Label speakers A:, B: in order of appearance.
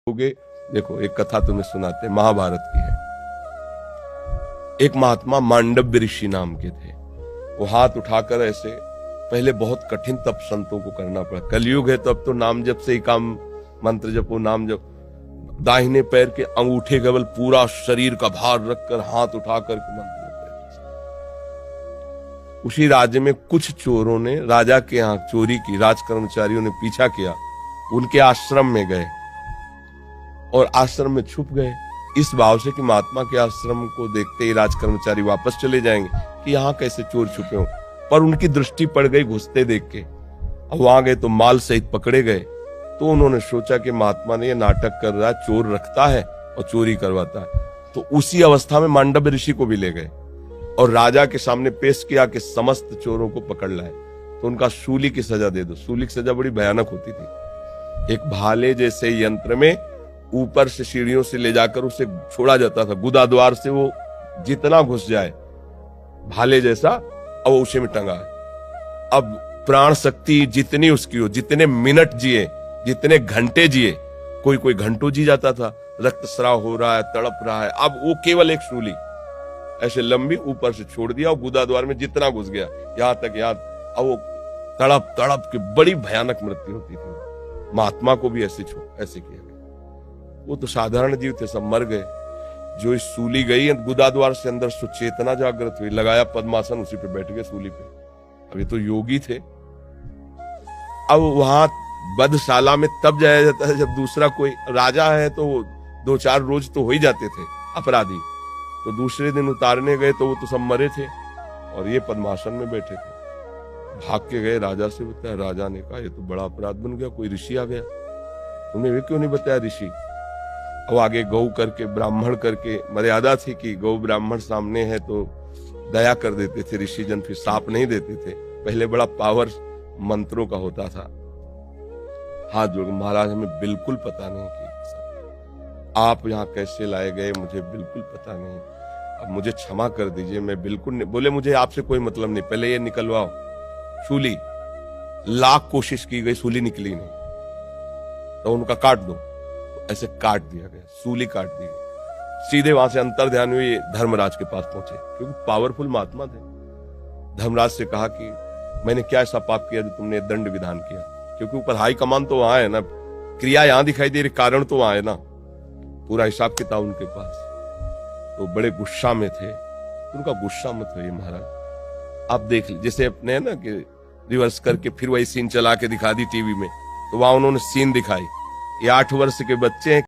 A: होगे। देखो एक कथा तुम्हें सुनाते हैं, महाभारत की है। एक महात्मा मांडव्य ऋषि नाम के थे। वो हाथ उठाकर ऐसे, पहले बहुत कठिन तप संतों को करना पड़ा। कलयुग है तो अब तो नाम जप से ही काम, मंत्र जपो, नाम जप। दाहिने पैर के अंगूठे केवल पूरा शरीर का भार रखकर हाथ उठाकर मंत्र जप। उसी राज्य में कुछ चोरों ने राजा के यहाँ चोरी की, राज कर्मचारियों ने पीछा किया, उनके आश्रम में गए और आश्रम में छुप गए, इस भाव से कि महात्मा के आश्रम को देखते ही राज कर्मचारी वापस चले जाएंगे कि यहाँ कैसे चोर छुपे हो। पर उनकी दृष्टि पड़ गई घुसते देख के। अब वहां गए तो माल सहित पकड़े गए। तो उन्होंने सोचा कि महात्मा ने ये नाटक कर रहा, चोर रखता है और चोरी करवाता है। तो उसी अवस्था में मांडव्य ऋषि को भी ले गए और राजा के सामने पेश किया कि समस्त चोरों को पकड़ लाए तो उनका सूली की सजा दे दो। सूली की सजा बड़ी भयानक होती थी। एक भाले जैसे यंत्र में ऊपर से सीढ़ियों से ले जाकर उसे छोड़ा जाता था, गुदा द्वार से वो जितना घुस जाए भाले जैसा, अब वो उसे में टंगा है। अब प्राण शक्ति जितनी उसकी हो, जितने मिनट जिए, जितने घंटे जिए, कोई कोई घंटों जी जाता था, रक्तस्राव हो रहा है, तड़प रहा है। अब वो केवल एक सूली ऐसे लंबी ऊपर से छोड़ दिया और गुदा द्वार में जितना घुस गया यहां तक याद, अब वो तड़प तड़प के बड़ी भयानक मृत्यु होती थी। महात्मा को भी ऐसे किया गया। वो तो साधारण जीव थे, सब मर गए। जो इस सूली गई गुदा द्वार से अंदर सुचेतना जागृत हुई, लगाया पद्मासन, उसी पे बैठ गए सूली पे। अब ये तो योगी थे। अब वहां बधशाला में तब जाया जाता है जब दूसरा कोई राजा है तो 2-4 रोज तो हो ही जाते थे अपराधी, तो दूसरे दिन उतारने गए तो वो तो सब मरे थे और ये पद्मासन में बैठे थे। भाग के गए राजा से, बताया। राजा ने कहा ये तो बड़ा अपराध बन गया, कोई ऋषि आ गया, तुमने वे क्यों नहीं बताया ऋषि। अब आगे गौ करके, ब्राह्मण करके मर्यादा थी कि गौ ब्राह्मण सामने है तो दया कर देते थे ऋषि जन, फिर साप नहीं देते थे। पहले बड़ा पावर मंत्रों का होता था। हाथ जोड़, महाराज हमें बिल्कुल पता नहीं कि आप यहाँ कैसे लाए गए, मुझे बिल्कुल पता नहीं, अब मुझे क्षमा कर दीजिए, मैं बिल्कुल नहीं। बोले मुझे आपसे कोई मतलब नहीं, पहले ये निकलवाओ सूली। लाख कोशिश की गई, सूली निकली नहीं। तो उनका काट दो, तो ऐसे काट दिया गया, सूली काट दी गई। सीधे वहां से अंतर ध्यान हुई, धर्मराज के पास पहुंचे, क्योंकि पावरफुल महात्मा थे। धर्मराज से कहा कि मैंने क्या ऐसा पाप किया जो तुमने दंड विधान किया, क्योंकि ऊपर हाई कमान तो वहां है ना, क्रिया यहां दिखाई दे रही, कारण तो वहां है ना, पूरा हिसाब किताब उनके पास। तो बड़े गुस्सा में थे। उनका गुस्सा मत होइए महाराज, आप देख लीजिए, जैसे अपने है ना कि रिवर्स करके फिर वही सीन चला के दिखा दी टीवी में, तो वहां उन्होंने सीन दिखाई। ये 8 वर्ष के बच्चे हैं,